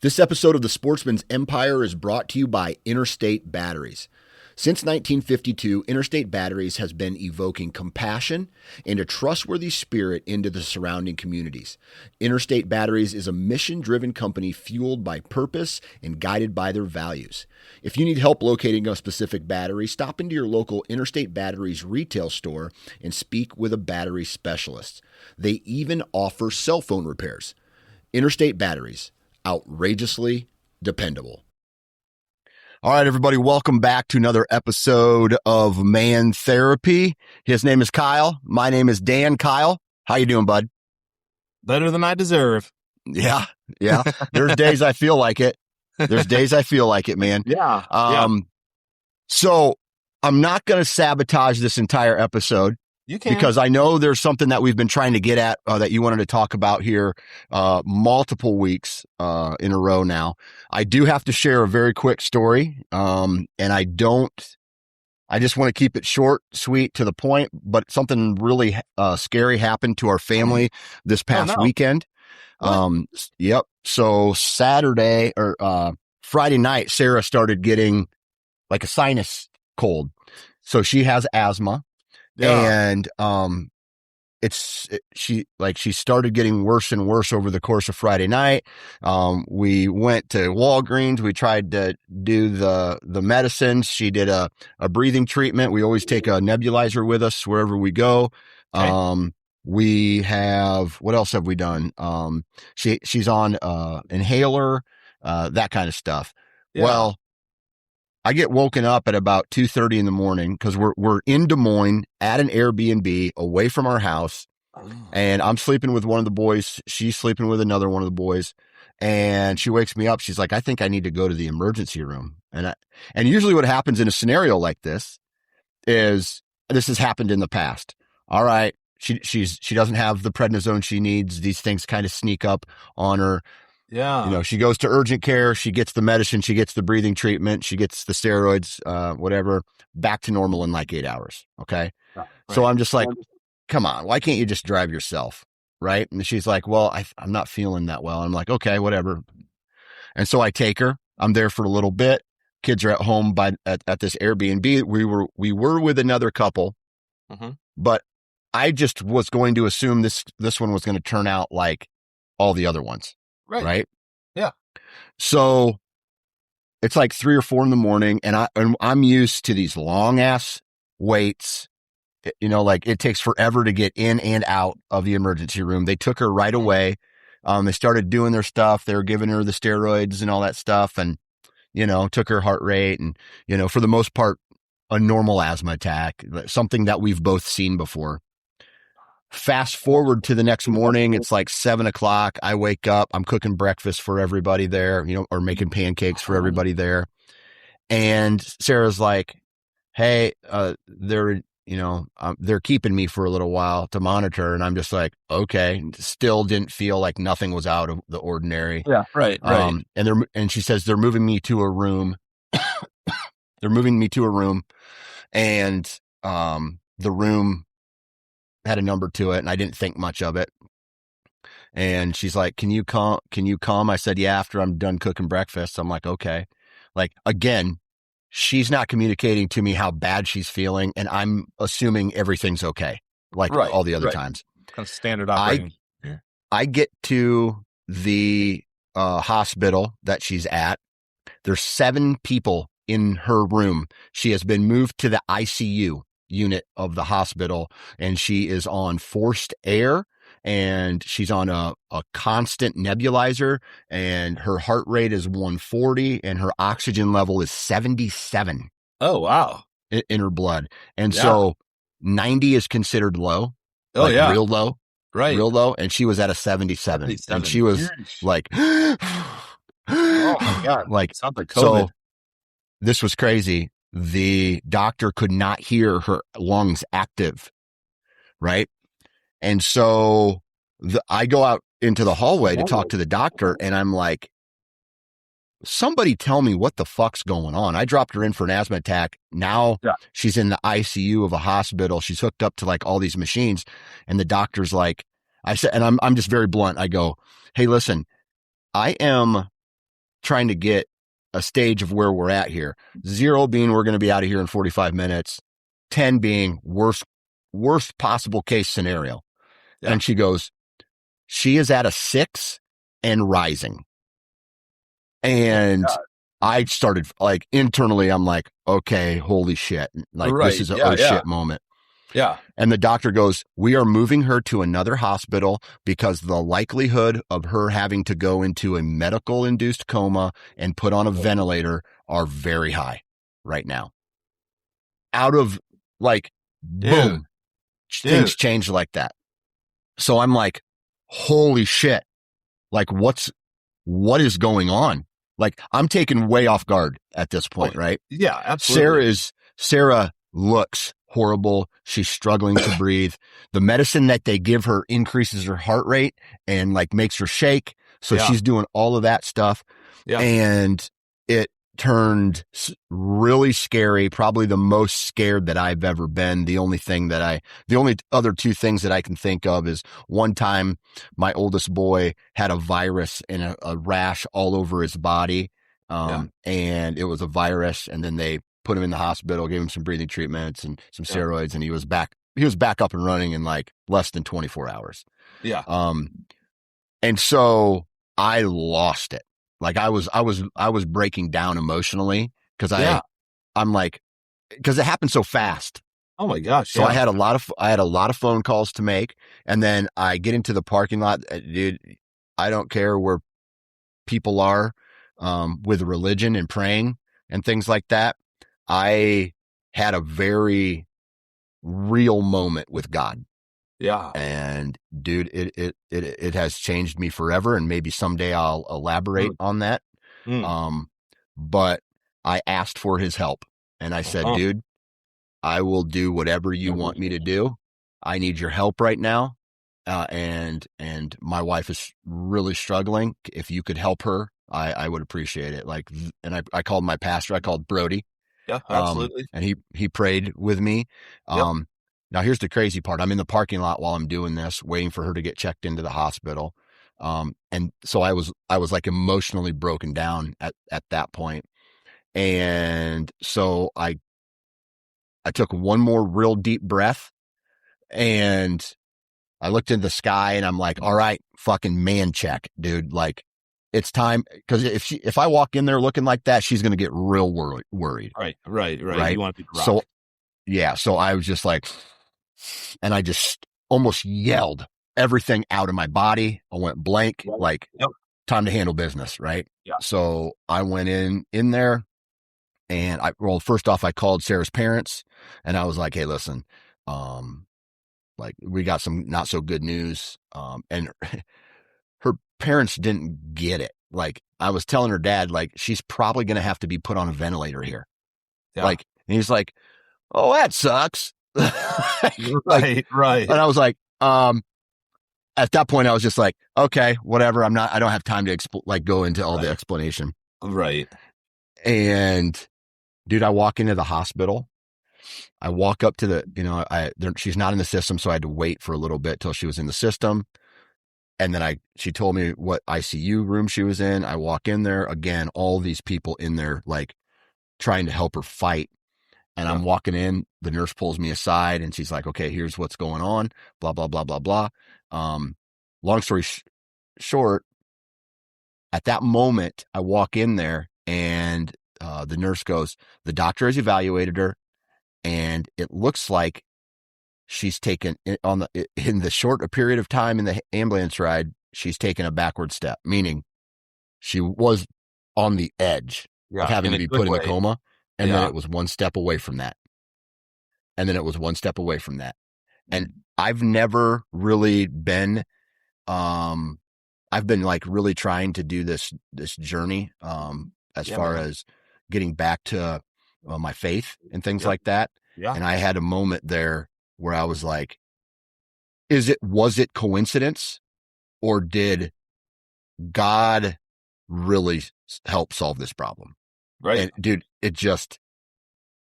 This episode of The Sportsman's Empire is brought to you by Interstate Batteries. Since 1952, Interstate Batteries has been evoking compassion and a trustworthy spirit into the surrounding communities. Interstate Batteries is a mission-driven company fueled by purpose and guided by their values. If you need help locating a specific battery, stop into your local Interstate Batteries retail store and speak with a battery specialist. They even offer cell phone repairs. Interstate Batteries. Outrageously dependable. All right, everybody, welcome back to another episode of Man Therapy. His name is Kyle. My name is Dan. Kyle, how you doing, bud? Better than I deserve. Yeah. There's days I feel like it. Man. Yeah. So I'm not going to sabotage this entire episode. You can. Because I know there's something that we've been trying to get at that you wanted to talk about here multiple weeks in a row now. I do have to share a very quick story, and I just want to keep it short, sweet, to the point, but something really scary happened to our family this past weekend. Yep. So Saturday or Friday night, Sarah started getting like a sinus cold. So she has asthma. Yeah. And she started getting worse and worse over the course of Friday night. We went to Walgreens. We tried to do the medicines. She did a breathing treatment. We always take a nebulizer with us wherever we go. Okay. What else have we done? She's on inhaler, that kind of stuff. Yeah. Well, I get woken up at about 2:30 in the morning because we're in Des Moines at an Airbnb away from our house, and I'm sleeping with one of the boys. She's sleeping with another one of the boys, and she wakes me up. She's like, "I think I need to go to the emergency room." And usually what happens in a scenario like this is this has happened in the past. All right, she doesn't have the prednisone she needs. These things kind of sneak up on her. Yeah. She goes to urgent care, she gets the medicine, she gets the breathing treatment, she gets the steroids, whatever, back to normal in like 8 hours. Okay. Right. So I'm just like, come on, why can't you just drive yourself? Right. And she's like, well, I'm not feeling that well. I'm like, okay, whatever. And so I take her, I'm there for a little bit. Kids are at home at this Airbnb. We were with another couple, but I just was going to assume this one was going to turn out like all the other ones. Right. Yeah. So it's like 3 or 4 in the morning, and I'm used to these long ass waits. Like it takes forever to get in and out of the emergency room. They took her right away. They started doing their stuff. They were giving her the steroids and all that stuff, and took her heart rate, and for the most part, a normal asthma attack, something that we've both seen before. Fast forward to the next morning, it's like 7:00. I wake up, I'm cooking breakfast for everybody there, or making pancakes for everybody there. And Sarah's like, hey, they're keeping me for a little while to monitor. And I'm just like, okay, still didn't feel like nothing was out of the ordinary. Yeah. Right. And she says, they're moving me to a room. And, the room had a number to it, and I didn't think much of it. And she's like, can you come? I said, yeah, after I'm done cooking breakfast. I'm like, okay. Like, again, she's not communicating to me how bad she's feeling, and I'm assuming everything's okay, like all the other times. Kind of standard operating. I get to the hospital that she's at. There's 7 people in her room. She has been moved to the ICU unit of the hospital, and she is on forced air, and she's on a constant nebulizer, and her heart rate is 140, and her oxygen level is 77. Oh, wow. In her blood. And so 90 is considered low. Oh, yeah. Real low. Right. Real low. And she was at a 77. And she was like, oh my God. Like, sounds like COVID. So this was crazy. The doctor could not hear her lungs active. Right. And so I go out into the hallway to talk to the doctor, and I'm like, somebody tell me what the fuck's going on. I dropped her in for an asthma attack. Now she's in the ICU of a hospital. She's hooked up to like all these machines. And the doctor's like, I said, and I'm just very blunt. I go, hey, listen, I am trying to get a stage of where we're at here. 0 being we're going to be out of here in 45 minutes. 10 being worst possible case scenario. Yeah. And she goes, she is at a 6 and rising. And I started like internally, I'm like, okay, holy shit. Like this is a shit moment. Yeah. And the doctor goes, we are moving her to another hospital because the likelihood of her having to go into a medical induced coma and put on a ventilator are very high right now. Out of like, boom, things changed like that. So I'm like, holy shit. Like what is going on? Like I'm taken way off guard at this point, right? Yeah, absolutely. Sarah looks horrible. She's struggling to breathe. The medicine that they give her increases her heart rate and like makes her shake. So she's doing all of that stuff. Yeah. And it turned really scary, probably the most scared that I've ever been. The only other 2 things that I can think of is one time my oldest boy had a virus and a rash all over his body. And it was a virus, and then they put him in the hospital, gave him some breathing treatments and some steroids, and he was back up and running in like less than 24 hours. Yeah. And so I lost it. Like I was breaking down emotionally because I'm like, because it happened so fast. Oh my gosh. So I had a lot of phone calls to make, and then I get into the parking lot. Dude, I don't care where people are, with religion and praying and things like that. I had a very real moment with God. Yeah. And dude, it has changed me forever. And maybe someday I'll elaborate on that. But I asked for his help, and I said, dude, I will do whatever you want me to do. I need your help right now. And my wife is really struggling. If you could help her, I would appreciate it. Like, and I called my pastor. I called Brody. Yeah, absolutely. And he prayed with me. Now here's the crazy part. I'm in the parking lot while I'm doing this, waiting for her to get checked into the hospital. And so I was like emotionally broken down at that point. And so I took one more real deep breath, and I looked in the sky, and I'm like, all right, fucking man check, dude. Like, it's time. Cause if I walk in there looking like that, she's going to get real worried. Right. You want to be rocked. So yeah. So I was just like, and I just almost yelled everything out of my body. I went blank, like time to handle business. Right. Yeah. So I went in there, and first off, I called Sarah's parents, and I was like, hey, listen, like we got some not so good news. And her parents didn't get it. Like I was telling her dad, like, she's probably going to have to be put on a ventilator here. Yeah. Like, and he's like, oh, that sucks. Right. And I was like, at that point I was just like, okay, whatever. I don't have time to go into all the explanation. Right. And dude, I walk into the hospital. I walk up to the, she's not in the system. So I had to wait for a little bit till she was in the system. And then she told me what ICU room she was in. I walk in there again, all these people in there, like trying to help her fight. And I'm walking in, the nurse pulls me aside, and she's like, okay, here's what's going on, blah, blah, blah, blah, blah. Long story short, at that moment, I walk in there, and the nurse goes, the doctor has evaluated her, and it looks like she's taken in the short period of time in the ambulance ride, she's taken a backward step, meaning she was on the edge of having to be put in a coma. And then it was one step away from that. And then it was one step away from that. And I've never really been, I've been like really trying to do this journey, as far as getting back to my faith and things like that. Yeah. And I had a moment there where I was like, was it coincidence, or did God really help solve this problem? Right. And dude, it just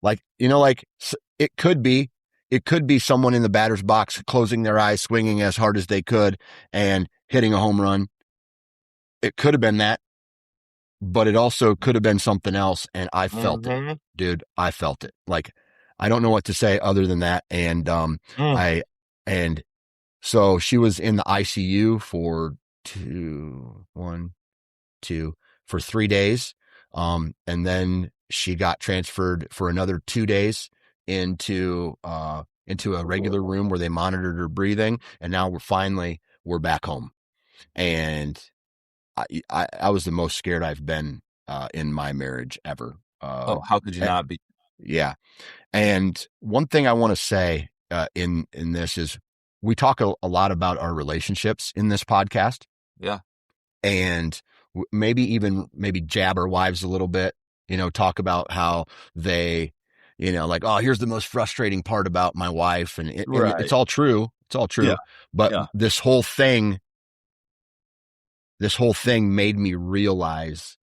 like, it could be someone in the batter's box closing their eyes, swinging as hard as they could and hitting a home run. It could have been that, but it also could have been something else. And I felt it, Mm-hmm. dude. I felt it. Like, I don't know what to say other than that. And, I, and so she was in the ICU for for 3 days. And then she got transferred for another 2 days into a regular room where they monitored her breathing. And now we're back home. And I was the most scared I've been, in my marriage ever. How could you not be? Yeah. And one thing I want to say, in this is we talk a lot about our relationships in this podcast. Yeah. And maybe jab our wives a little bit, talk about how they, like, oh, here's the most frustrating part about my wife. And it's all true. It's all true. Yeah. But Yeah. this whole thing made me realize,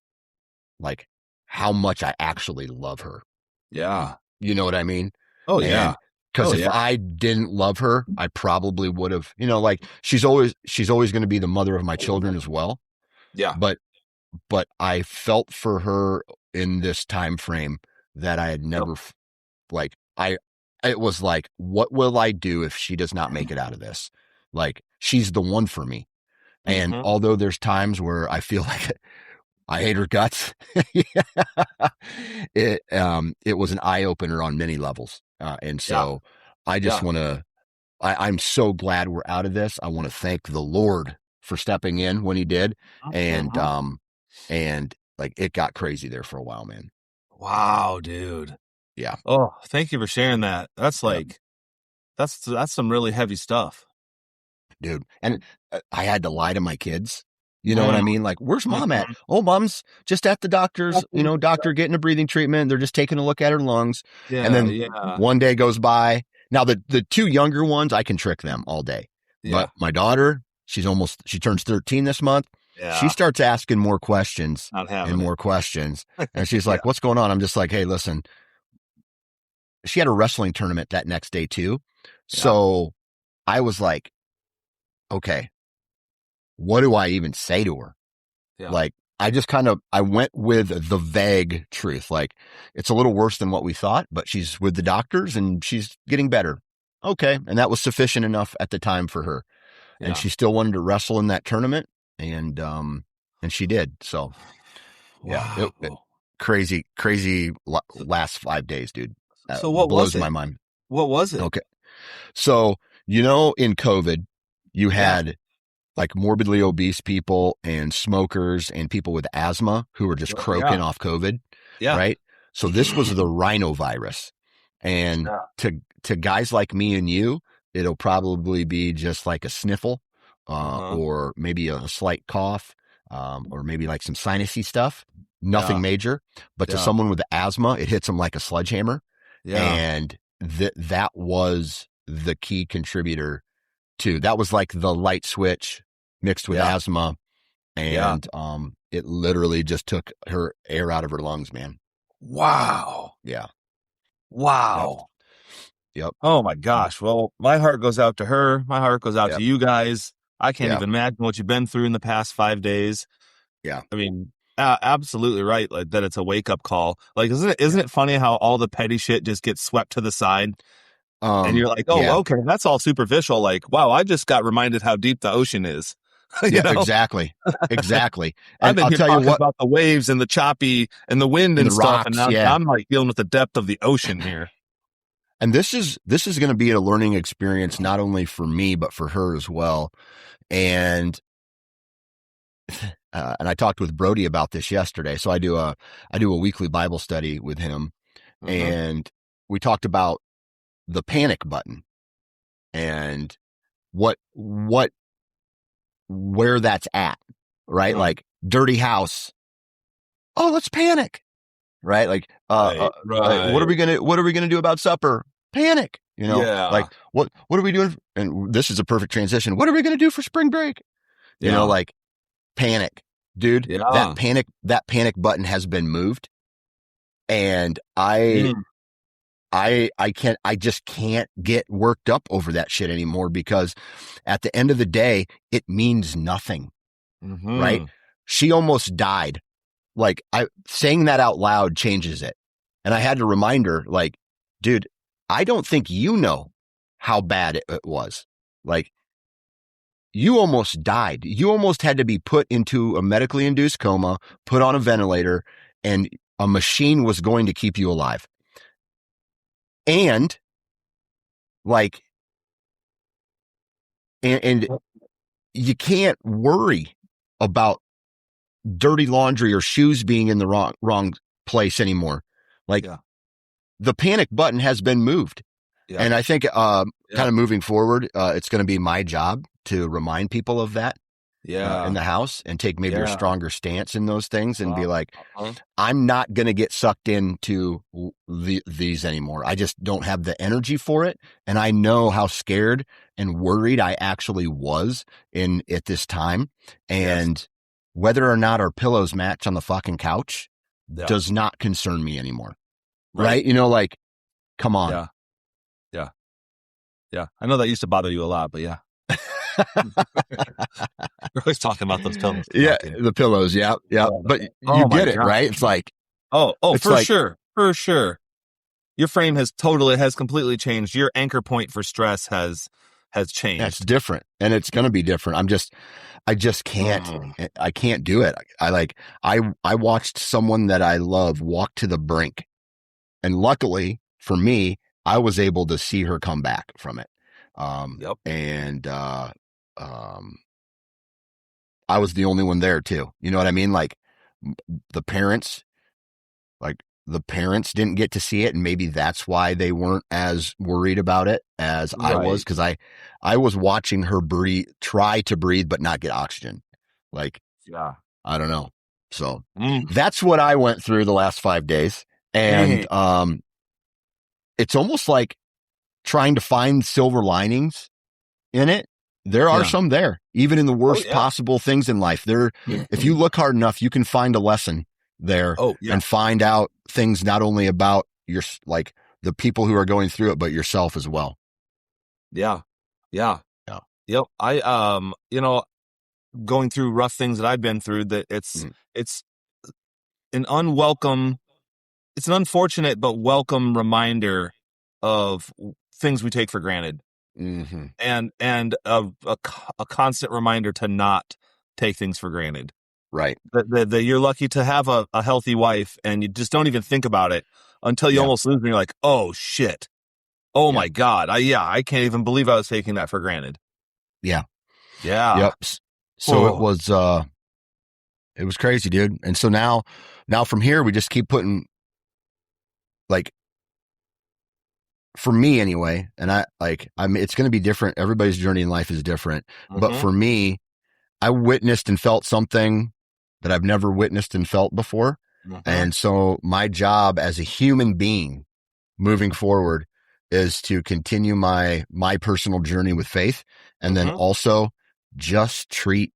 like, how much I actually love her. Yeah. You know what I mean? Oh, yeah. Because if I didn't love her, I probably would have, like, she's always going to be the mother of my children as well. Yeah. But I felt for her in this time frame that I had never, it was like, what will I do if she does not make it out of this? Like, she's the one for me. And although there's times where I feel like I hate her guts, it was an eye opener on many levels. And so I just want to, I'm so glad we're out of this. I want to thank the Lord for stepping in when he did. And like, it got crazy there for a while, man. Wow, dude. Yeah. Oh, thank you for sharing that. That's like, that's some really heavy stuff. Dude. And I had to lie to my kids. You know what I mean? Like, where's mom at? Oh, mom's just at the doctor's, doctor getting a breathing treatment. They're just taking a look at her lungs. Yeah, and then one day goes by. Now, the two younger ones, I can trick them all day. But my daughter, she turns 13 this month. Yeah. She starts asking more questions and more questions. And she's like, what's going on? I'm just like, hey, listen. She had a wrestling tournament that next day too. So I was like, okay, what do I even say to her? Yeah. Like, I just I went with the vague truth. Like, it's a little worse than what we thought, but she's with the doctors and she's getting better. Okay. And that was sufficient enough at the time for her. Yeah. And she still wanted to wrestle in that tournament. And she did. So wow. Crazy last 5 days, dude. So what blows was it? My mind. What was it? Okay. So, in COVID, you had like morbidly obese people and smokers and people with asthma who were just croaking off COVID. Yeah. Right. So this was the rhinovirus. And to guys like me and you, it'll probably be just like a sniffle, or maybe a slight cough, or maybe like some sinusy stuff. Nothing major. But to someone with asthma, it hits them like a sledgehammer. Yeah. And that was the key contributor to, that was like the light switch mixed with asthma. And it literally just took her air out of her lungs, man. Wow. Yeah. Wow. Yep. Oh my gosh. Well, my heart goes out to her. My heart goes out to you guys. I can't even imagine what you've been through in the past 5 days. Yeah. I mean, absolutely right. Like, that it's a wake up call. Like, isn't it funny how all the petty shit just gets swept to the side? And you're like, oh, okay, that's all superficial. Like, wow, I just got reminded how deep the ocean is. Exactly. And I've been here talking about the waves and the choppy and the wind and the stuff. Rocks, and now I'm like dealing with the depth of the ocean here. And this is going to be a learning experience, not only for me, but for her as well. And I talked with Brody about this yesterday. So I do a weekly Bible study with him, and we talked about the panic button and where that's at, right? Like, dirty house. Oh, let's panic. Right. Like, right. What are we going to do about supper? Panic, like, what are we doing? And this is a perfect transition. What are we going to do for spring break? Like, panic, dude. That panic button has been moved. And I just can't get worked up over that shit anymore, because at the end of the day, it means nothing. Right. She almost died like saying that out loud changes it. And I had to remind her, like, dude, I don't think you know how bad it was. Like, you almost died. You almost had to be put into a medically induced coma, put on a ventilator, and a machine was going to keep you alive. And like, and you can't worry about dirty laundry or shoes being in the wrong place anymore. Like, the panic button has been moved. Yeah. And I think kind of moving forward, it's going to be my job to remind people of that in the house and take maybe a stronger stance in those things and be like, I'm not going to get sucked into these anymore. I just don't have the energy for it. And I know how scared and worried I actually was at this time. And whether or not our pillows match on the fucking couch does not concern me anymore. Right? You know, like, come on. Yeah. I know that used to bother you a lot, but yeah. We're always talking about those pillows. Yeah, the pillows. Yeah. But you get it, right? It's like, it's for sure. For sure. Your frame has completely changed. Your anchor point for stress has changed. That's different. And it's going to be different. I just can't, I can't do it. I watched someone that I love walk to the brink. And luckily for me, I was able to see her come back from it. And I was the only one there too. You know what I mean? Like the parents didn't get to see it, and maybe that's why they weren't as worried about it as I was, because I was watching her try to breathe but not get oxygen. Like, I don't know. So that's what I went through the last 5 days. And it's almost like trying to find silver linings in it. There are some there, even in the worst possible things in life. If you look hard enough, you can find a lesson there and find out things not only about like the people who are going through it, but yourself as well. Yeah. Yep. I, going through rough things that I've been through, that it's an unfortunate but welcome reminder of things we take for granted. And a constant reminder to not take things for granted. Right. That you're lucky to have a healthy wife, and you just don't even think about it until you almost lose, and you're like, oh shit. Oh my God. I can't even believe I was taking that for granted. Yeah. Yep. So it was crazy, dude. And so now from here, we just keep putting, like, for me anyway, and it's going to be different. Everybody's journey in life is different. But for me, I witnessed and felt something that I've never witnessed and felt before. And so my job as a human being moving forward is to continue my personal journey with faith, and then also just treat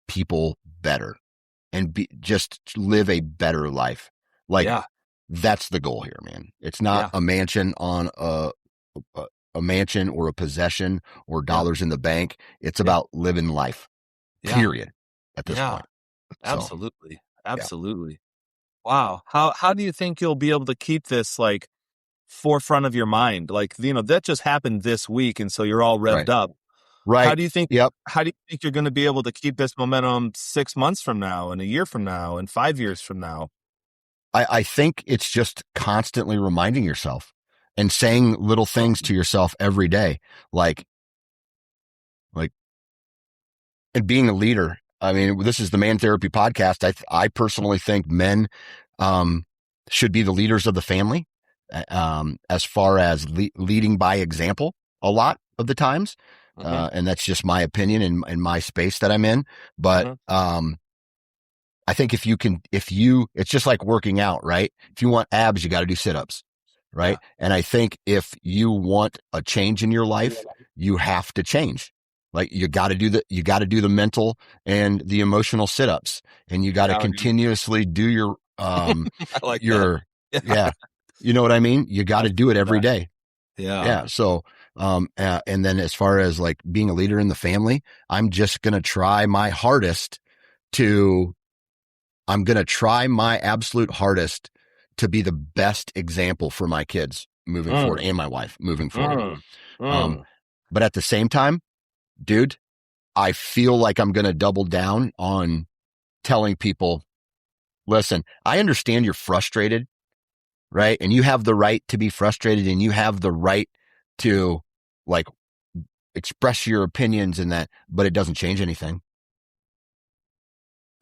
people better and just live a better life. Like, that's the goal here, man. It's not a mansion on a mansion or a possession or dollars in the bank. It's about living life, period, at this point. So, Absolutely. Wow. How do you think you'll be able to keep this, like, forefront of your mind? Like, that just happened this week, and so you're all revved up. Right. How do you think you're going to be able to keep this momentum 6 months from now, and a year from now, and 5 years from now? I think it's just constantly reminding yourself and saying little things to yourself every day, like, and being a leader. I mean, this is the Man Therapy Podcast. I personally think men should be the leaders of the family, as far as leading by example a lot of the times. And that's just my opinion in my space that I'm in. But I think it's just like working out, right? If you want abs, you got to do sit-ups, right? And I think if you want a change in your life, you have to change. Like, you got to do the mental and the emotional sit-ups, and you got to continuously do your, I like you know what I mean? You got to do it every day. Yeah. So, and then as far as like being a leader in the family, I'm just going to try my hardest to I'm going to try my absolute hardest to be the best example for my kids moving forward and my wife moving forward. But at the same time, dude, I feel like I'm going to double down on telling people, listen, I understand you're frustrated, right? And you have the right to be frustrated and you have the right to like express your opinions in that, but it doesn't change anything,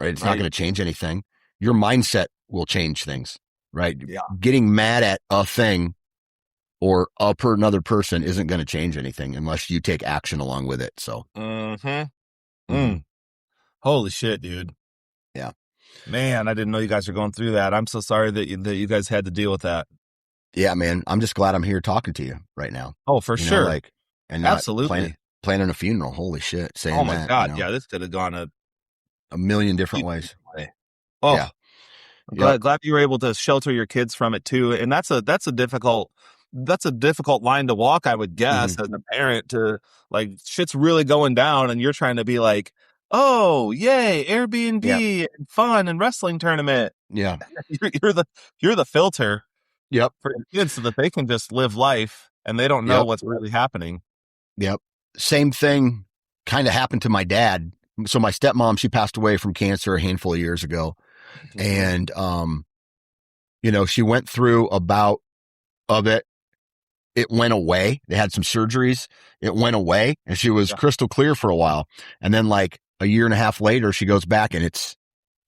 right? It's not going to change anything. Your mindset will change things, right? Yeah. Getting mad at a thing or another person isn't going to change anything unless you take action along with it. So, Holy shit, dude. Yeah. Man, I didn't know you guys were going through that. I'm so sorry that you guys had to deal with that. Yeah, man. I'm just glad I'm here talking to you right now. Oh, for sure. Like, and not absolutely planning a funeral. Holy shit. Saying oh my that, God. Yeah. This could have gone a million different ways. Oh, yeah. I'm glad you were able to shelter your kids from it too. And that's a difficult line to walk, I would guess, as a parent, to like shit's really going down and you're trying to be like, oh, yay, Airbnb and fun and wrestling tournament. Yeah. you're the filter Yep. for your kids so that they can just live life and they don't know what's really happening. Yep. Same thing kind of happened to my dad. So my stepmom, she passed away from cancer a handful of years ago. And, she went through a bout of it. It went away. They had some surgeries. It went away and she was crystal clear for a while. And then like a year and a half later, she goes back and it's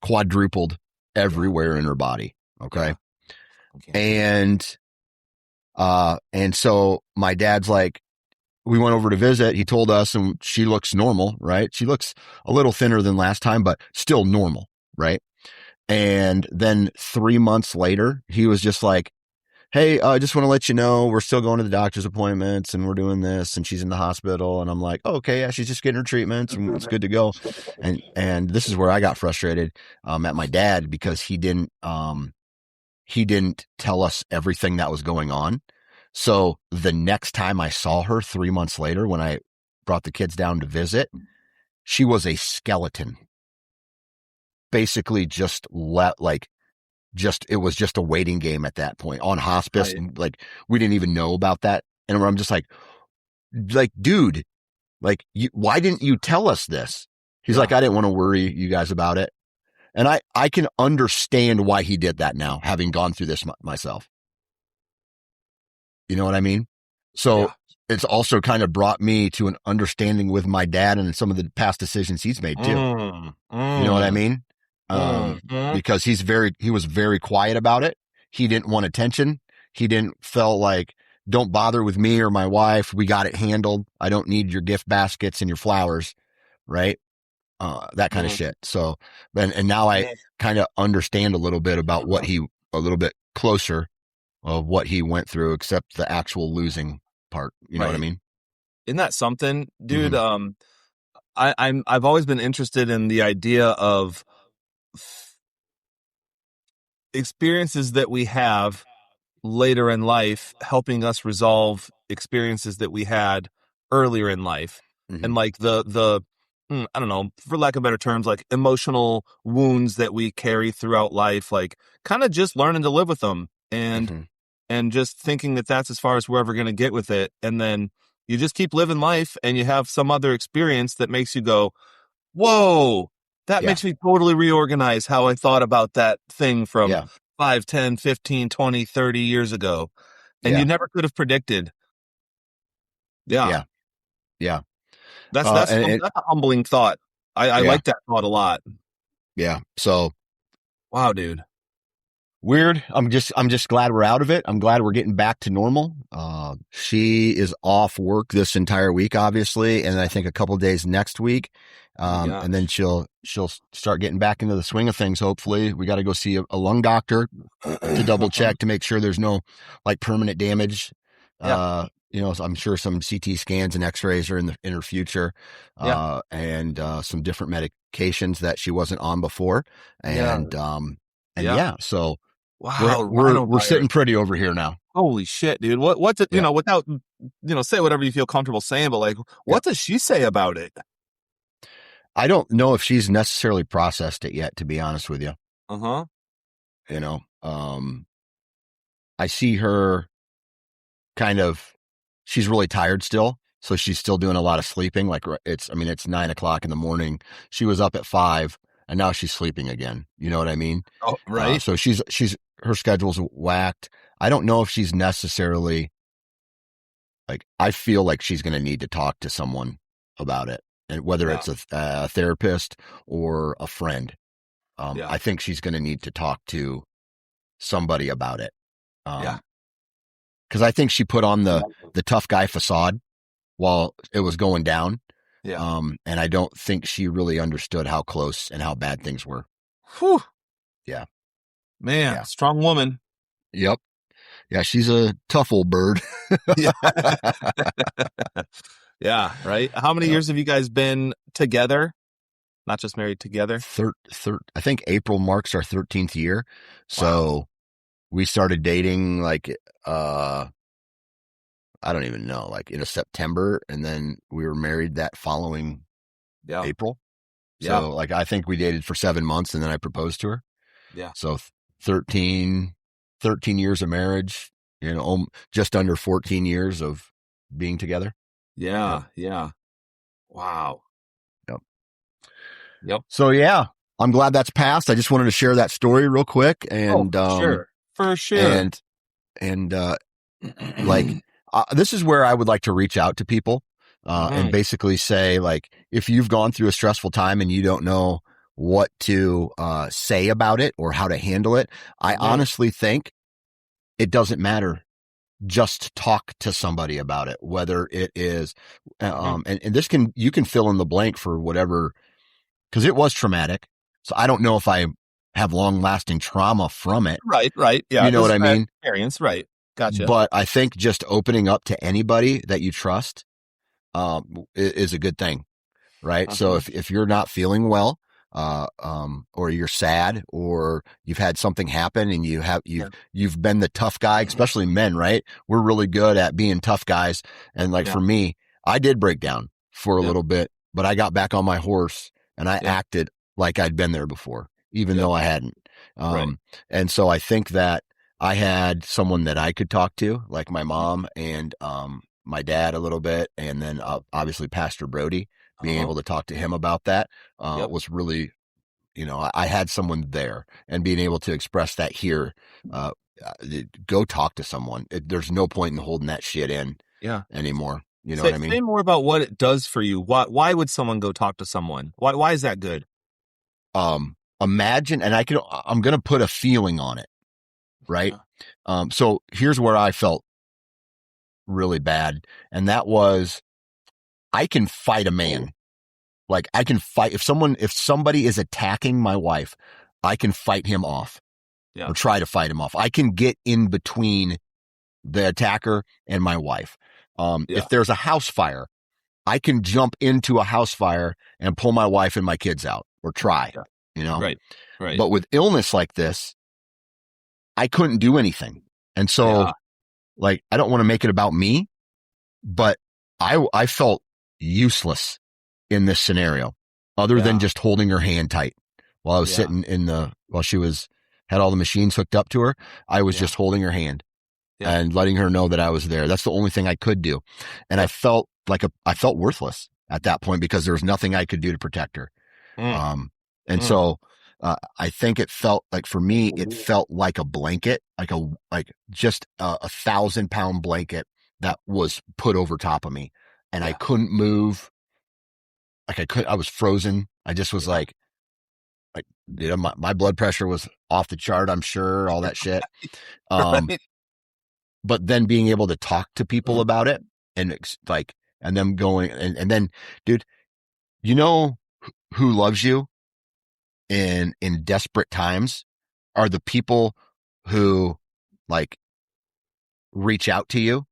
quadrupled everywhere in her body. Okay. And so my dad's like, we went over to visit. He told us, and she looks normal, right? She looks a little thinner than last time, but still normal, right? And then 3 months later, he was just like, hey, I just want to let you know, we're still going to the doctor's appointments and we're doing this and she's in the hospital. And I'm like, oh, okay, yeah, she's just getting her treatments and it's good to go. And this is where I got frustrated, at my dad because he didn't tell us everything that was going on. So the next time I saw her 3 months later, when I brought the kids down to visit, she was a skeleton. Basically it was just a waiting game at that point on hospice. Right. And like, we didn't even know about that. And I'm just like, dude, like, why didn't you tell us this? He's like, I didn't want to worry you guys about it. And I can understand why he did that now, having gone through this myself. You know what I mean? So it's also kind of brought me to an understanding with my dad and some of the past decisions he's made too. You know what I mean? Because he was very quiet about it. He didn't want attention. He didn't feel like, don't bother with me or my wife. We got it handled. I don't need your gift baskets and your flowers. Right. That kind of shit. So, and now I kind of understand a little bit about a little bit closer of what he went through, except the actual losing part. You know what I mean? Isn't that something, dude? I've always been interested in the idea of experiences that we have later in life helping us resolve experiences that we had earlier in life. And like the I don't know, for lack of better terms, like emotional wounds that we carry throughout life, like kind of just learning to live with them and just thinking that that's as far as we're ever going to get with it. And then you just keep living life and you have some other experience that makes you go, whoa, that makes me totally reorganize how I thought about that thing from 5, 10, 15, 20, 30 years ago. And you never could have predicted. Yeah. That's a humbling thought. I like that thought a lot. Yeah. So, wow, dude. Weird. I'm just glad we're out of it. I'm glad we're getting back to normal. She is off work this entire week, obviously, and I think a couple of days next week. And then she'll start getting back into the swing of things. Hopefully, we got to go see a lung doctor to double check to make sure there's no like permanent damage. I'm sure some CT scans and X-rays are in her future, and some different medications that she wasn't on before, so. Wow, we're sitting pretty over here now. Holy shit, dude! What's it? Without say whatever you feel comfortable saying, but like, what does she say about it? I don't know if she's necessarily processed it yet, to be honest with you. Uh-huh. You know, I see her kind of, she's really tired still. So she's still doing a lot of sleeping. Like it's 9 o'clock in the morning. She was up at 5 and now she's sleeping again. You know what I mean? Oh, right. So her schedule's whacked. I don't know if she's necessarily like, I feel like she's going to need to talk to someone about it, and whether Yeah. it's a therapist or a friend. Yeah. I think she's going to need to talk to somebody about it. Yeah. Cause I think she put on the tough guy facade while it was going down. Yeah. And I don't think she really understood how close and how bad things were. Whew. Yeah. Man, Yeah. strong woman. Yep. Yeah. She's a tough old bird. Yeah. Yeah. Right. How many Yep. years have you guys been together? Not just married, together? I think April marks our 13th year. So Wow. we started dating like, I don't even know, like in a September, and then we were married that following Yeah. April. Yeah. So like, I think we dated for 7 months and then I proposed to her. Yeah. So 13, 13 years of marriage, just under 14 years of being together. Yep. Yeah. Yeah. Wow. Yep. Yep. So yeah, I'm glad that's passed. I just wanted to share that story real quick. Oh, And, for sure. For sure. and, like, this is where I would like to reach out to people, and basically say, like, if you've gone through a stressful time and you don't know what to, say about it or how to handle it, I honestly think it doesn't matter. Just talk to somebody about it, whether it is, and you can fill in the blank for whatever, because it was traumatic. So I don't know if I have long lasting trauma from it. Right. Right. Yeah. You know This what is I bad mean? experience. Right. Gotcha. But I think just opening up to anybody that you trust, is a good thing. Right. So if you're not feeling well, or you're sad, or you've had something happen and you've been the tough guy, especially men, right? We're really good at being tough guys. And like, for me, I did break down for a little bit, but I got back on my horse and I acted like I'd been there before, even though I hadn't. Right. And so I think that I had someone that I could talk to, like my mom and, my dad a little bit. And then, obviously Pastor Brody, being able to talk to him about that, was really, I had someone there, and being able to express that here, go talk to someone. There's no point in holding that shit in anymore. You know what I mean? Say more about what it does for you. Why would someone go talk to someone? Why is that good? Imagine, and I'm going to put a feeling on it. Right. So here's where I felt really bad. And that was, I can fight a man. Like, I can fight if somebody is attacking my wife, I can fight him off, or try to fight him off. I can get in between the attacker and my wife. If there's a house fire, I can jump into a house fire and pull my wife and my kids out, or try, Right. Right. But with illness like this, I couldn't do anything. And so, like, I don't want to make it about me, but I felt useless in this scenario, other than just holding her hand tight while I was sitting while she had all the machines hooked up to her. I was just holding her hand and letting her know that I was there. That's the only thing I could do. And I felt I felt worthless at that point, because there was nothing I could do to protect her. So, I think it felt like, for me, it felt like a blanket, like just a 1,000-pound blanket that was put over top of me, and I couldn't move. Like, I was frozen. I just was like, my blood pressure was off the chart, I'm sure, all that shit. Right. But then being able to talk to people about it, and and them going, and then, dude, who loves you in desperate times are the people who, like, reach out to you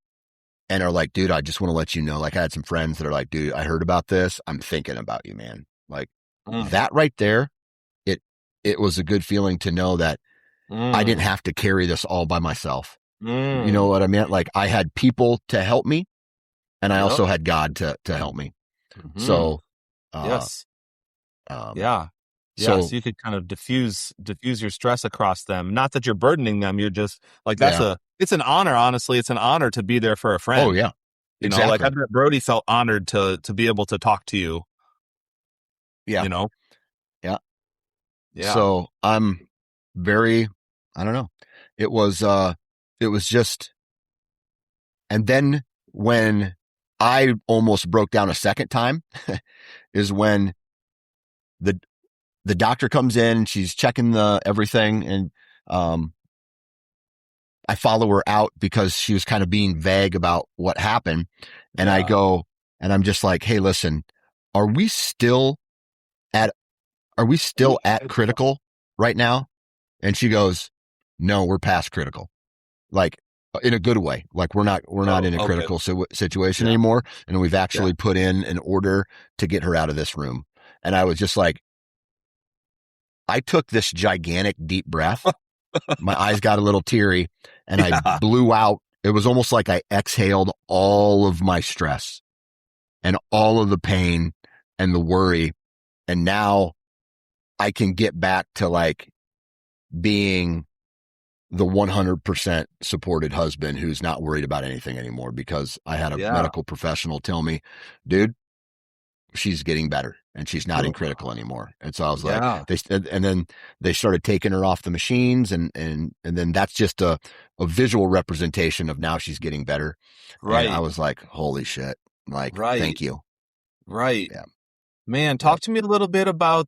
and are like, dude, I just want to let you know. Like, I had some friends that are like, dude, I heard about this. I'm thinking about you, man. Like, that right there, it was a good feeling to know that I didn't have to carry this all by myself. You know what I mean? Like, I had people to help me, and I also had God to help me. So, yes. Yeah. Yeah, So so you could kind of diffuse your stress across them. Not that you're burdening them, you're just like yeah. it's an honor, honestly. It's an honor to be there for a Oh friend. yeah. You know, like I Exactly. bet Brody felt honored to be able to talk to you, Yeah. you know? Yeah. Yeah. So I'm very, I don't know. It was, it was just, and then when I almost broke down a second time is when the, the doctor comes in, she's checking the everything. And, um, I follow her out because she was kind of being vague about what happened. And I Yeah. go, and I'm just like, hey, listen, are we still at, are we still at critical right now? And she goes, no, we're past critical. Like in a good way. Like we're not Oh, in a okay. critical situation Yeah. anymore. And we've Yeah. actually put in an order to get her out of this room. And I was just like, I took this gigantic deep breath. My eyes got a little teary and I Yeah. blew out. It was almost like I exhaled all of my stress and all of the pain and the worry. And now I can get back to like being the 100% supported husband who's not worried about anything anymore because I had a Yeah. medical professional tell me, dude, she's getting better and she's not in critical anymore. And so I was like, Yeah. and then they started taking her off the machines and then that's just a visual representation of now she's getting better. And I Right. was like, holy shit. Like, Right. thank you. Right. Yeah. Man, Yeah. talk to me a little bit about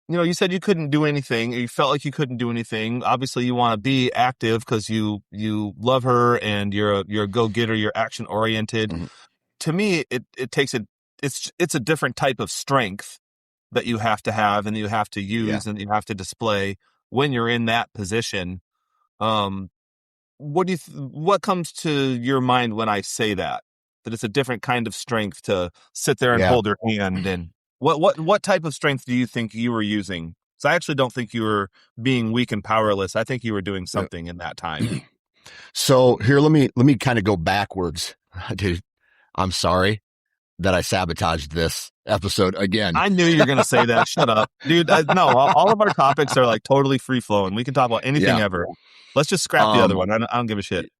you said you couldn't do anything. You felt like you couldn't do anything. Obviously, you want to be active because you love her and you're a go-getter, you're action oriented. Mm-hmm. To me, it takes it's a different type of strength that you have to have and you have to Yeah. use and you have to display when you're in that position. Um, what comes to your mind when I say that? That it's a different kind of strength to sit there and Yeah. hold her hand, and what type of strength do you think you were using? So I actually don't think you were being weak and powerless. I think you were doing something in that time. So here, let me kind of go backwards. Dude, I'm sorry that I sabotaged this episode again. I knew you were going to say that. Shut up, dude. No, all of our topics are like totally free flowing. We can talk about anything Yeah. ever. Let's just scrap the other Um, one. I don't give a shit.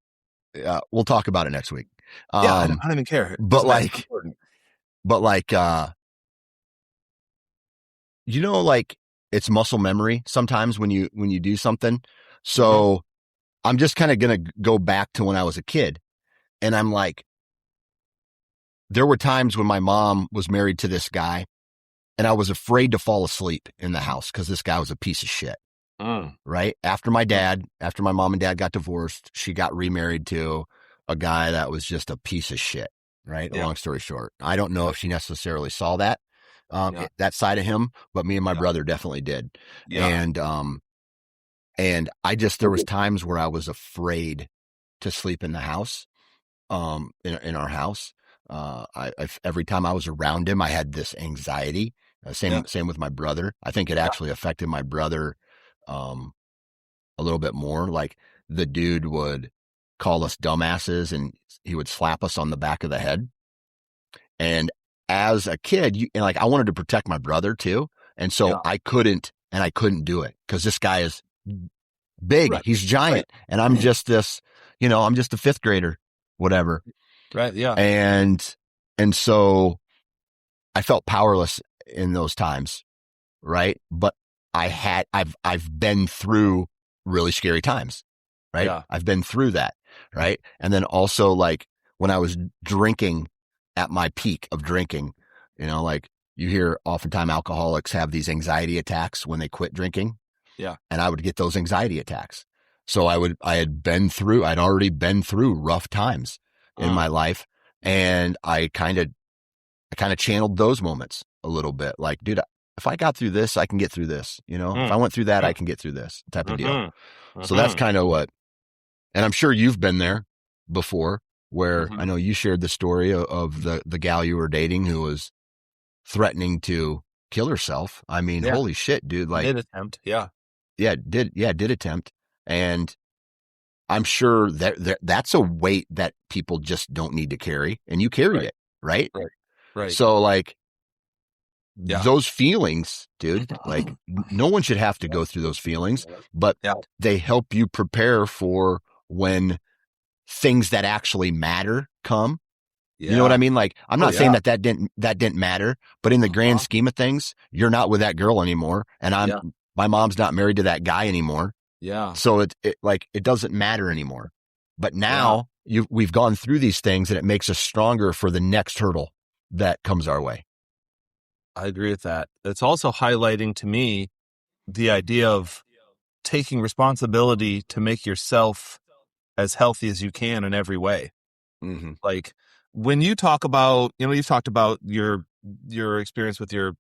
yeah, we'll talk about it next week. Yeah, I don't even care. It But doesn't matter. It's like, important. but like, like it's muscle memory sometimes when you do something. Mm-hmm. So I'm just kind of going to go back to when I was a kid and I'm like, there were times when my mom was married to this guy and I was afraid to fall asleep in the house because this guy was a piece of shit. Mm. Right. After my mom and dad got divorced, she got remarried to a guy that was just a piece of shit. Right. Yeah. Long story short, I don't know if she necessarily saw that, Yeah. that side of him, but me and my Yeah. brother definitely did. Yeah. And there was times where I was afraid to sleep in the house, in our house. Every time I was around him, I had this anxiety. Yeah. Same with my brother. I think it Yeah. actually affected my brother, um, a little bit more. Like the dude would call us dumbasses and he would slap us on the back of the head. And as a kid, and like I wanted to protect my brother too. And so Yeah. I couldn't do it because this guy is big. Right. He's giant. Right. And I'm just I'm just a fifth grader, whatever. Right. Yeah. And, so I felt powerless in those times. Right. But I've been through really scary times. Right. Yeah. I've been through that. Right. And then also like when I was drinking at my peak of drinking, like you hear oftentimes alcoholics have these anxiety attacks when they quit drinking. Yeah. And I would get those anxiety attacks. So I'd already been through rough times in my life. And I kind of channeled those moments a little bit. Like, dude, if I got through this, I can get through this. If I went through that, I can get through this type of deal. So that's kind of what, and I'm sure you've been there before where I know you shared the story of the gal you were dating who was threatening to kill herself. I mean, Yeah. holy shit, dude. Like, Did attempt. Yeah. did attempt. And I'm sure that's a weight that people just don't need to carry. And you carried Right. it. Right. Right. Right. So like, Yeah. those feelings, dude, like no one should have to go through those feelings, but they help you prepare for when things that actually matter come. You know what I mean? Like, I'm not saying that didn't matter, but in the grand scheme of things, you're not with that girl anymore. And my mom's not married to that guy anymore. Yeah. So it doesn't matter anymore. But now we've gone through these things and it makes us stronger for the next hurdle that comes our way. I agree with that. It's also highlighting to me the idea of taking responsibility to make yourself as healthy as you can in every way. Mm-hmm. Like when you talk about, you've talked about your experience with your,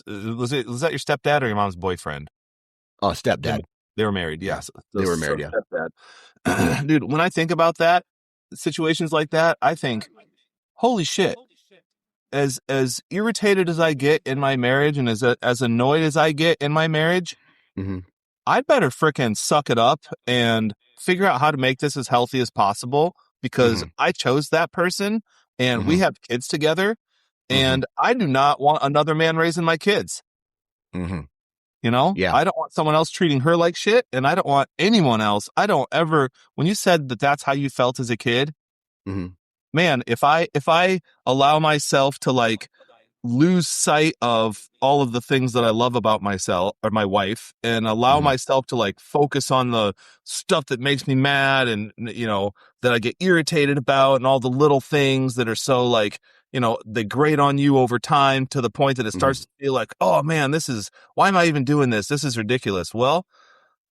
was that your stepdad or your mom's boyfriend? Oh, stepdad. They were married. Yes. They were married. Yeah. Stepdad. Dude, when I think about that, situations like that, I think, holy shit. As irritated as I get in my marriage and as annoyed as I get in my marriage, mm-hmm. I'd better frickin' suck it up and figure out how to make this as healthy as possible because I chose that person and we have kids together and I do not want another man raising my kids. You know? Yeah. I don't want someone else treating her like shit and I don't want anyone else. I don't ever, when you said that that's how you felt as a kid, man, if I allow myself to like lose sight of all of the things that I love about myself or my wife and allow myself to like focus on the stuff that makes me mad and, that I get irritated about and all the little things that are so like, they grate on you over time to the point that it starts to feel like, oh man, why am I even doing this? This is ridiculous. Well,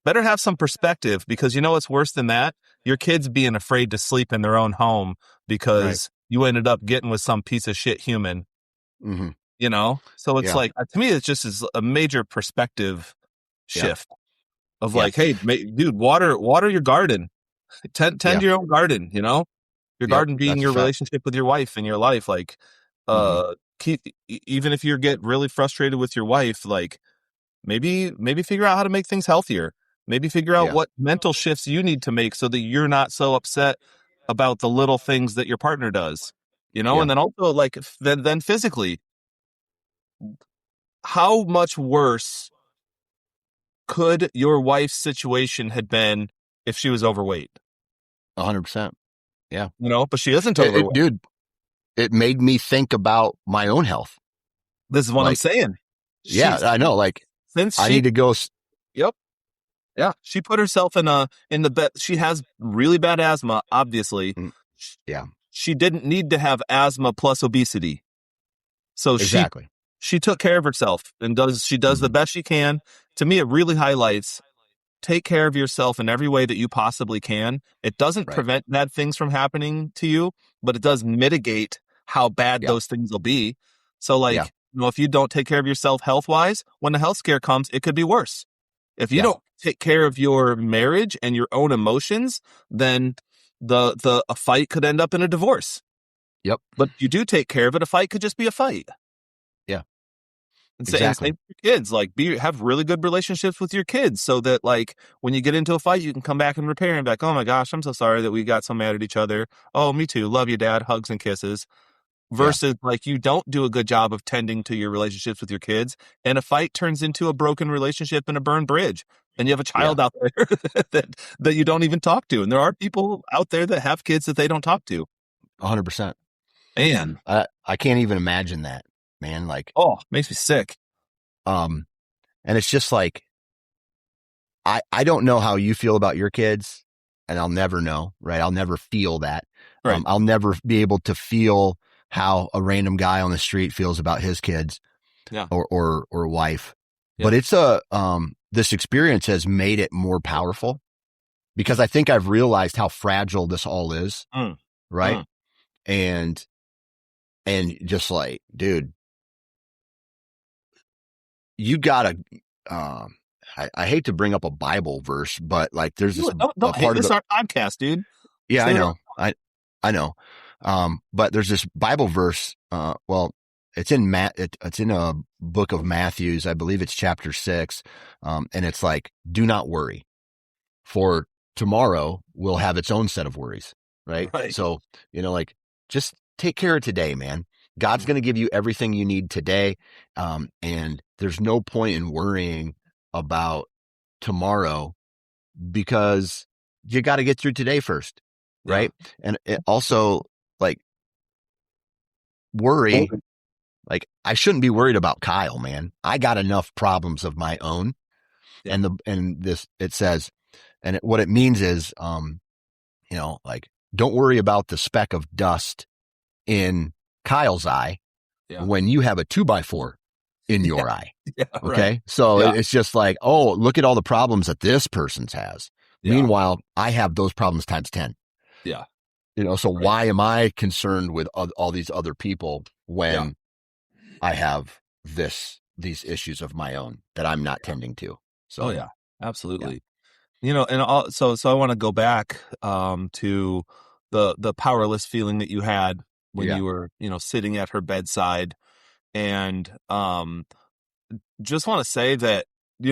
better have some perspective because what's worse than that? Your kids being afraid to sleep in their own home because you ended up getting with some piece of shit human. So it's like, to me, it's just is a major perspective shift of like, hey, dude, water your garden, tend your own garden, your garden being your relationship with your wife and your life. Like, even if you get really frustrated with your wife, like maybe figure out how to make things healthier. Maybe figure out what mental shifts you need to make so that you're not so upset about the little things that your partner does, and then also like then physically, how much worse could your wife's situation had been if she was overweight? 100%. Yeah. But she isn't overweight. Dude, it made me think about my own health. This is what I'm saying. I know. Like, since I need to go. Yep. Yeah. She put herself in the bed. She has really bad asthma, obviously. Yeah. She didn't need to have asthma plus obesity. So she took care of herself and does the best she can. To me, it really highlights take care of yourself in every way that you possibly can. It doesn't prevent bad things from happening to you, but it does mitigate how bad those things will be. So like, if you don't take care of yourself health-wise, when the health scare comes, it could be worse. If you don't take care of your marriage and your own emotions, then a fight could end up in a divorce. Yep. But you do take care of it, a fight could just be a fight. Yeah. And same for your kids, like have really good relationships with your kids so that like when you get into a fight, you can come back and repair and be like, oh my gosh, I'm so sorry that we got so mad at each other. Oh, me too. Love you, Dad. Hugs and kisses. Versus like you don't do a good job of tending to your relationships with your kids and a fight turns into a broken relationship and a burned bridge. And you have a child out there that you don't even talk to. And there are people out there that have kids that they don't talk to. 100%. Man, I can't even imagine that, man. Like, makes me sick. And it's just like, I don't know how you feel about your kids and I'll never know, right? I'll never feel that. Right. I'll never be able to feel how a random guy on the street feels about his kids or wife. Yeah. But it's this experience has made it more powerful because I think I've realized how fragile this all is. Right. And just like, dude, you gotta, I hate to bring up a Bible verse, but like there's this don't hate this our podcast, dude. Yeah, I know. I know. But there's this Bible verse. It's in it's in a book of Matthews. I believe it's chapter 6. And it's like, do not worry, for tomorrow will have its own set of worries. Right. So, like just take care of today, man. God's going to give you everything you need today. And there's no point in worrying about tomorrow because you got to get through today first. Right. Yeah. And it also, like, worry, like, I shouldn't be worried about Kyle, man. I got enough problems of my own. Yeah. And this, it says, what it means is, like, don't worry about the speck of dust in Kyle's eye when you have a 2x4 in your eye. Yeah, okay. Right. So it's just like, oh, look at all the problems that this person's has. Yeah. Meanwhile, I have those problems times 10. Yeah. So why am I concerned with all these other people when I have these issues of my own that I'm not tending to? So, oh yeah, absolutely. Yeah. And so I want to go back to the powerless feeling that you had when you were, sitting at her bedside. And just want to say that,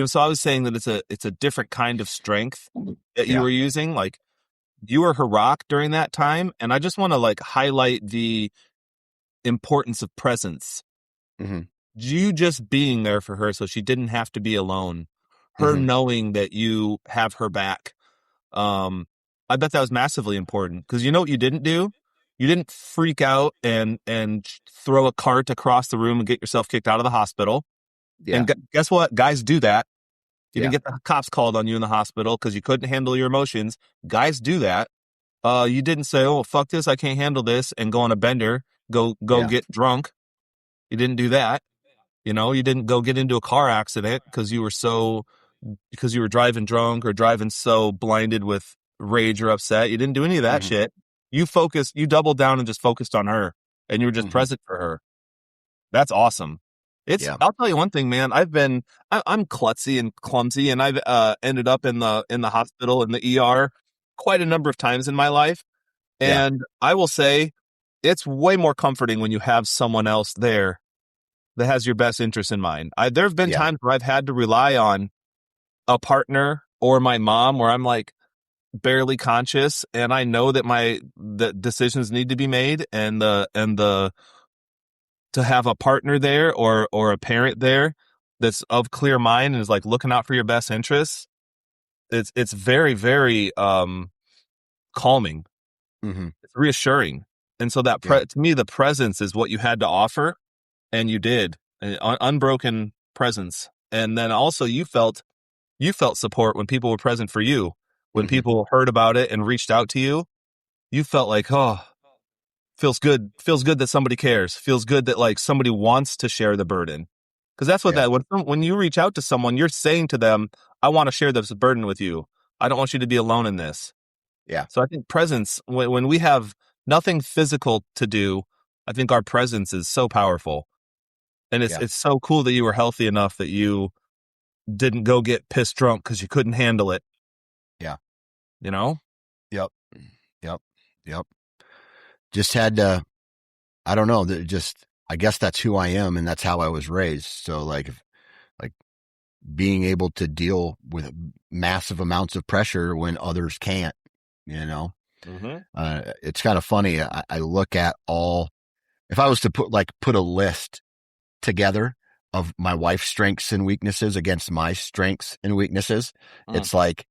so I was saying that it's a different kind of strength that you were using. Like, you were her rock during that time. And I just want to, like, highlight the importance of presence. Mm-hmm. You just being there for her so she didn't have to be alone. Her Mm-hmm. knowing that you have her back. I bet that was massively important, because you know what you didn't do? You didn't freak out and throw a cart across the room and get yourself kicked out of the hospital. Yeah. And guess what? Guys do that. You Yeah. didn't get the cops called on you in the hospital because you couldn't handle your emotions. Guys do that. You didn't say, "Oh, fuck this, I can't handle this," and go on a bender, go get drunk. You didn't do that. You didn't go get into a car accident because you were driving drunk or driving so blinded with rage or upset. You didn't do any of that shit. You doubled down and just focused on her, and you were just present for her. That's awesome. I'll tell you one thing, man. I'm klutzy and clumsy, and I've ended up in the hospital, in the ER, quite a number of times in my life. And I will say, it's way more comforting when you have someone else there that has your best interest in mind. There have been times where I've had to rely on a partner or my mom, where I'm, like, barely conscious, and I know that the decisions need to be made, and to have a partner there or a parent there that's of clear mind and is, like, looking out for your best interests. It's very, very calming. Mm-hmm. It's reassuring. And so that to me, the presence is what you had to offer, and you did. Unbroken presence. And then also you felt support when people were present for you. When people heard about it and reached out to you, you felt like, oh, feels good that somebody cares. Feels good that, like, somebody wants to share the burden. Because that's what when you reach out to someone, you're saying to them, I want to share this burden with you. I don't want you to be alone in this. Yeah. So I think presence, when we have nothing physical to do, I think our presence is so powerful. And it's so cool that you were healthy enough that you didn't go get pissed drunk because you couldn't handle it. Yeah. Yep. Just had to, I don't know, I guess that's who I am, and that's how I was raised. So, like being able to deal with massive amounts of pressure when others can't, it's kind of funny. I look at if I was to put a list together of my wife's strengths and weaknesses against my strengths and weaknesses, it's like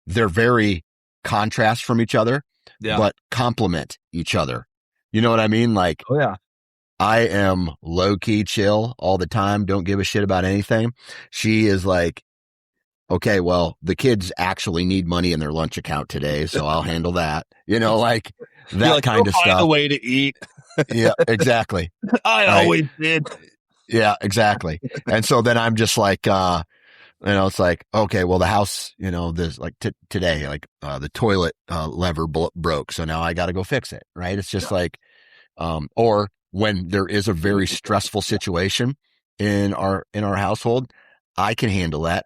they're very contrast from each other, but complement each other. You know what I mean? Like, oh yeah, I am low key chill all the time. Don't give a shit about anything. She is like, okay, well, the kids actually need money in their lunch account today, so I'll handle that. Like that kind of stuff. Find a way to eat. Yeah, exactly. I always did. Yeah, exactly. And so then I'm just like, it's like, okay, well, the house, this, like, today, like, the toilet lever broke, so now I got to go fix it. Right? It's just like, or when there is a very stressful situation in our household, I can handle that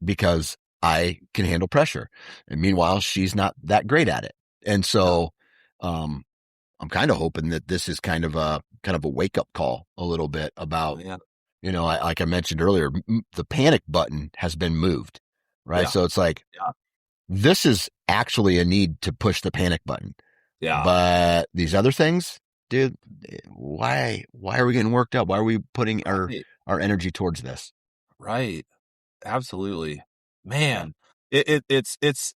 because I can handle pressure. And meanwhile, she's not that great at it. And so, I'm kind of hoping that this is kind of a wake up call a little bit about, like I mentioned earlier, the panic button has been moved, right? So it's like, this is actually a need to push the panic button. But these other things, dude, why are we getting worked up? Why are we putting Right. our energy towards this? Right. Absolutely. Yeah. Man, it's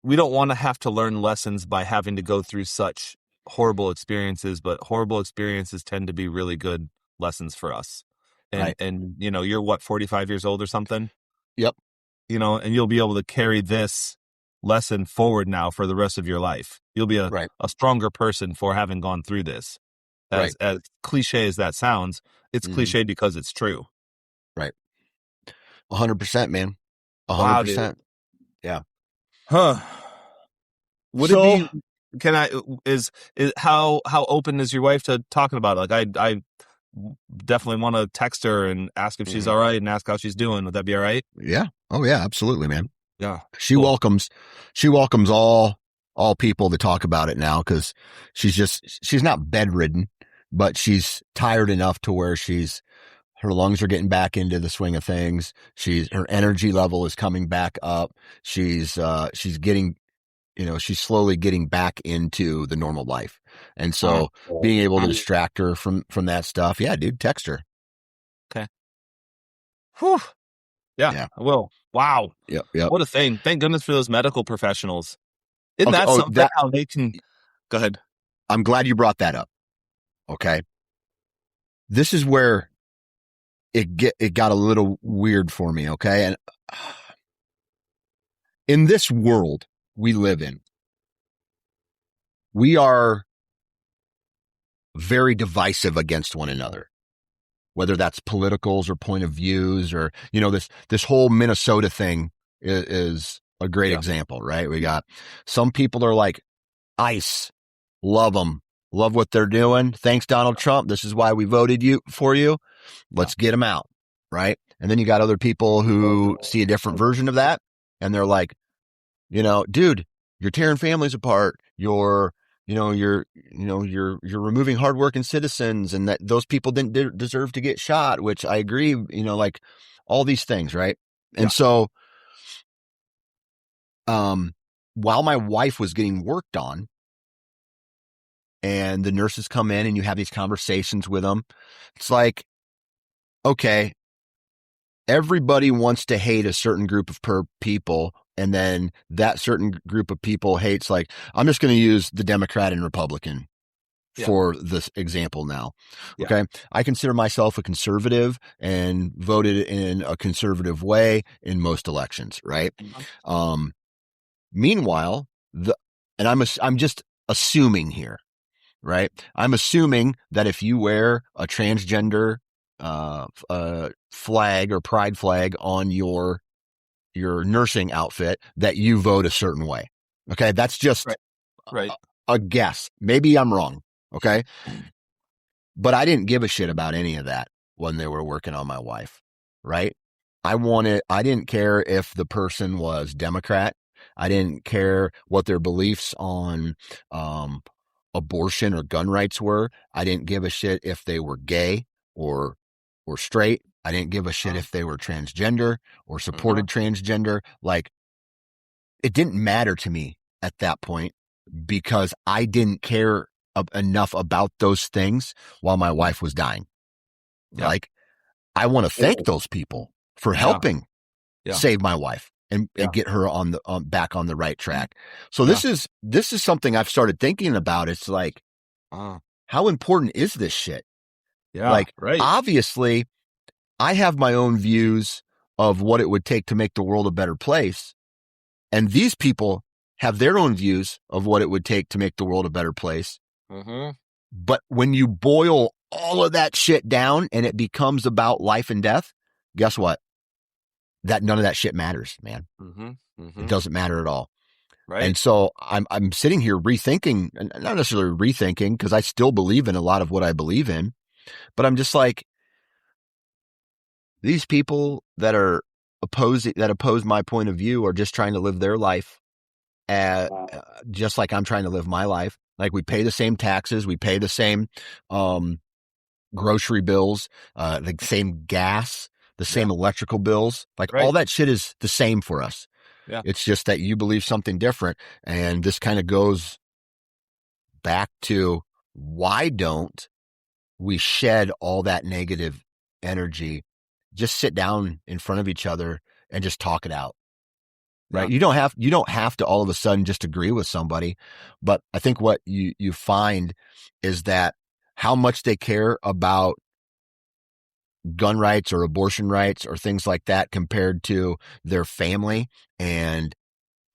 we don't want to have to learn lessons by having to go through such horrible experiences, but horrible experiences tend to be really good lessons for us. Right. And you're what, 45 years old or something? Yep. And you'll be able to carry this lesson forward now for the rest of your life. You'll be a Right. stronger person for having gone through this. Right. As cliche as that sounds, it's Mm-hmm. cliche because it's true. Right. 100%, man. Wow, dude. 100%. Yeah. Huh. Would it So, be? Can I? Is how open is your wife to talking about it? Like I definitely want to text her and ask if she's mhm. all right and ask how she's doing. Would that be all right? Yeah. Oh yeah, absolutely, man. Yeah. She Cool. welcomes all people to talk about it now because she's not bedridden, but she's tired enough to where her lungs are getting back into the swing of things. Her energy level is coming back up. She's getting, she's slowly getting back into the normal life. And so being able to distract her from that stuff. Yeah, dude, text her. Okay. Whew. Yeah, I will. Wow. Yep. Yep. What a thing. Thank goodness for those medical professionals. Isn't Okay. that Oh, something how they can go ahead? I'm glad you brought that up. Okay. This is where it got a little weird for me. Okay. And in this world we live in, we are very divisive against one another, whether that's politicals or point of views or, this whole Minnesota thing is a great example, right? We got some people are like ICE, love them, love what they're doing. Thanks, Donald Trump. This is why we voted for you. Let's get them out. Right. And then you got other people who see a different version of that. And they're like, dude, you're tearing families apart. You're removing hardworking citizens and that those people didn't deserve to get shot, which I agree, like all these things. Right. And so, while my wife was getting worked on and the nurses come in and you have these conversations with them, it's like, okay, everybody wants to hate a certain group of people. And then that certain group of people hates, like, I'm just going to use the Democrat and Republican for this example now. Okay. I consider myself a conservative and voted in a conservative way in most elections. Right. Meanwhile, and I'm just assuming here, right? I'm assuming that if you wear a transgender flag or pride flag on your nursing outfit, that you vote a certain way. Okay. That's just right. A guess. Maybe I'm wrong. Okay. But I didn't give a shit about any of that when they were working on my wife. Right. I didn't care if the person was Democrat. I didn't care what their beliefs on, abortion or gun rights were. I didn't give a shit if they were gay or straight. I didn't give a shit if they were transgender or supported transgender. Like, it didn't matter to me at that point because I didn't care enough about those things while my wife was dying. Like, I want to thank those people for helping save my wife and get her back on the right track. So this is something I've started thinking about. It's like, how important is this shit? Like, obviously I have my own views of what it would take to make the world a better place. And these people have their own views of what it would take to make the world a better place. But when you boil all of that shit down and it becomes about life and death, guess what? That none of that shit matters, man. It doesn't matter at all. Right. And so I'm sitting here rethinking, not necessarily rethinking, because I still believe in a lot of what I believe in, but I'm just like, these people that oppose my point of view are just trying to live their life just like I'm trying to live my life. Like, we pay the same taxes, we pay the same grocery bills, the same gas, the same electrical bills. Like, all that shit is the same for us. It's just that you believe something different, and this kind of goes back to why don't we shed all that negative energy, just sit down in front of each other and just talk it out. Right. Yeah. You don't have to all of a sudden just agree with somebody. But I think what you find is that how much they care about gun rights or abortion rights or things like that compared to their family and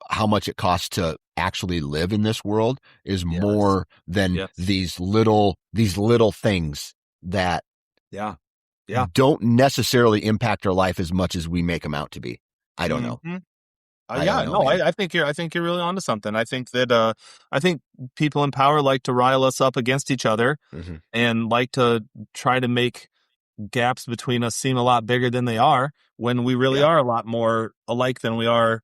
how much it costs to actually live in this world is Yes. more than Yes. these little things that Yeah. Yeah. don't necessarily impact our life as much as we make them out to be. I don't know. Mm-hmm. I don't Yeah, know, no, man. I think you're really onto something. I think that I think people in power like to rile us up against each other Mm-hmm. and like to try to make gaps between us seem a lot bigger than they are when we really Yeah. are a lot more alike than we are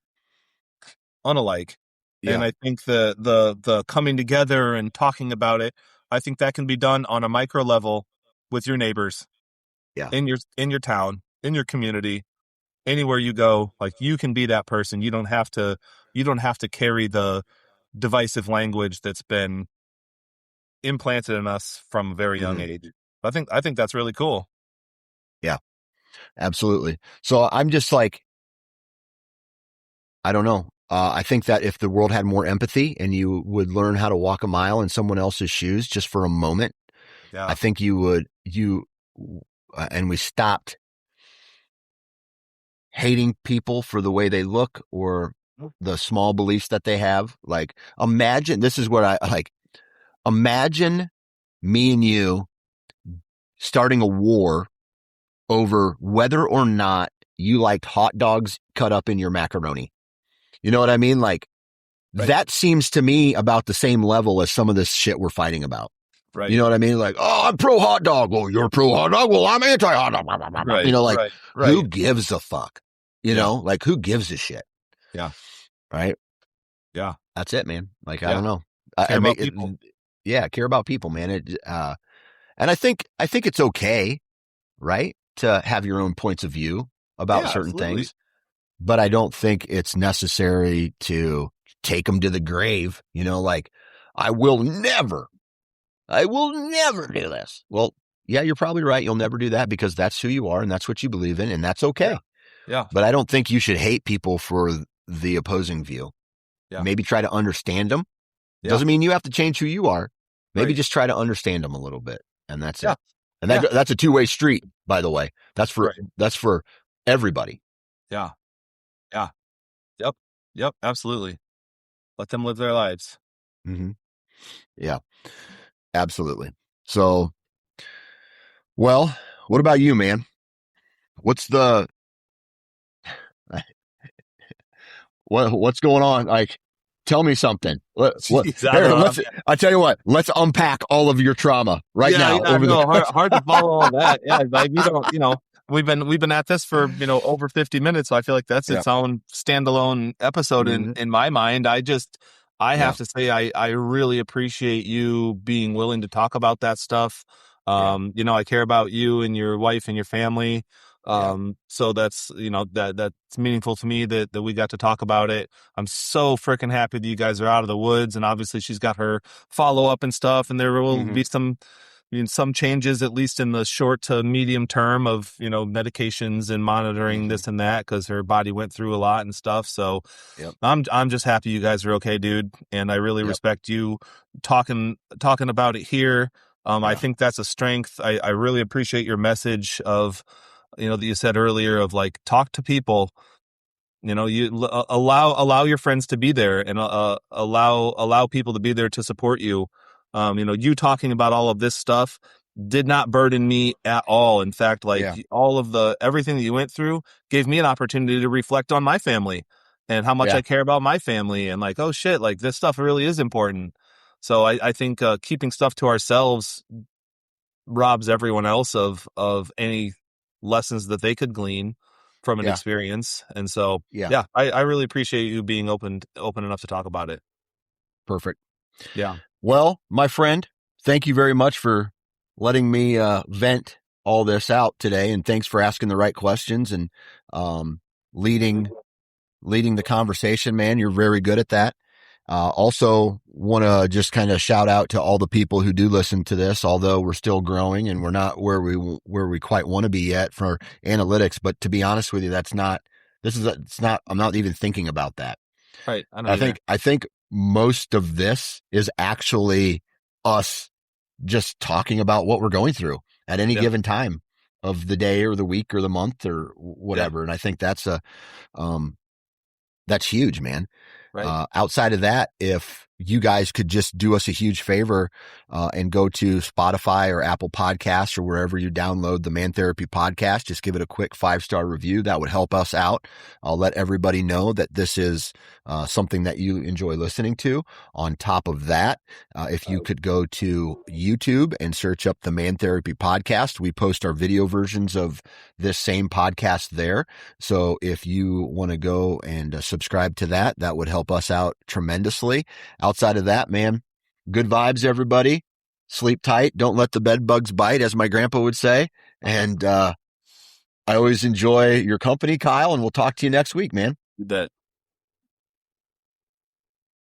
unalike. And Yeah. I think the coming together and talking about it, I think that can be done on a micro level with your neighbors Yeah. in your town, in your community, anywhere you go. Like you can be that person. You don't have to carry the divisive language that's been implanted in us from a very young Mm-hmm. age. I think that's really cool. Yeah. Absolutely. So I'm just like, I don't know. I think that if the world had more empathy and you would learn how to walk a mile in someone else's shoes just for a moment, I Yeah. think and we stopped hating people for the way they look or the small beliefs that they have. Like, imagine this is what I like. Imagine me and you starting a war over whether or not you liked hot dogs cut up in your macaroni. You know what I mean? Like, Right. that seems to me about the same level as some of this shit we're fighting about. You Right. know what I mean? Like, oh, I'm pro hot dog. Well, you're pro hot dog. Well, I'm anti hot dog. You Right. know, like, Right. who Right. gives a fuck? You Yeah. know, like, who gives a shit? Yeah. Right? Yeah. That's it, man. Like, I Yeah. don't know. Care I about make people. yeah, care about people, man. And I think it's okay, right, to have your own points of view about Yeah, certain absolutely. things, but I don't think it's necessary to take them to the grave. You know, like, I will never do this. Well, yeah, you're probably right. You'll never do that because that's who you are and that's what you believe in, and that's Yeah. okay. Yeah. But I don't think you should hate people for the opposing view. Yeah. Maybe try to understand them. Yeah. Doesn't mean you have to change who you are. Maybe Right. just try to understand them a little bit, and that's Yeah. it. And Yeah. that's a two-way street, by the way. Right. That's for everybody. Yeah. Yeah. Yep. Yep. Absolutely. Let them live their lives. Mm-hmm. Yeah, absolutely. So, well, what about you, man? What's the what's going on? Like, tell me something. Jeez, I Here, don't know. I tell you what. Let's unpack all of your trauma right Yeah, now yeah, over no, the. hard to follow all that. Yeah, like we don't, we've been at this for over 50 minutes, so I feel like that's Yeah. its own standalone episode Mm-hmm. in my mind. I Yeah. have to say I really appreciate you being willing to talk about that stuff. Yeah. I care about you and your wife and your family. Yeah. So that's meaningful to me that we got to talk about it. I'm so freaking happy that you guys are out of the woods, and obviously she's got her follow up and stuff, and there will Mm-hmm. be some changes, at least in the short to medium term of, medications and monitoring Mm-hmm. this and that, because her body went through a lot and stuff. So Yep. I'm just happy you guys are okay, dude. And I really Yep. respect you talking about it here. I Yeah. think that's a strength. I really appreciate your message of, that you said earlier of like, talk to people. Allow your friends to be there, and allow people to be there to support you. You talking about all of this stuff did not burden me at all. In fact, like, Yeah. all of everything that you went through gave me an opportunity to reflect on my family and how much Yeah. I care about my family, and like, oh shit, like this stuff really is important. So I think keeping stuff to ourselves robs everyone else of any lessons that they could glean from an Yeah. experience. And so, Yeah. yeah, I really appreciate you being open enough to talk about it. Perfect. Yeah. Well, my friend, thank you very much for letting me vent all this out today, and thanks for asking the right questions and um, leading the conversation, man. You're very good at that. Also want to just kind of shout out to all the people who do listen to this, although we're still growing and we're not where we quite want to be yet for analytics. But to be honest with you, I'm not even thinking about that. Right. I think most of this is actually us just talking about what we're going through at any given time of the day or the week or the month or whatever. Yeah. And I think that's huge, man. Right. Outside of that, if you guys could just do us a huge favor and go to Spotify or Apple Podcasts or wherever you download the Man Therapy podcast, just give it a quick 5-star review. That would help us out. I'll let everybody know that this is something that you enjoy listening to. On top of that, if you could go to YouTube and search up the Man Therapy podcast, we post our video versions of this same podcast there. So if you want to go and subscribe to that, that would help us out tremendously. Outside of that, man, good vibes, everybody. Sleep tight. Don't let the bed bugs bite, as my grandpa would say. And I always enjoy your company, Kyle, and we'll talk to you next week, man. You bet.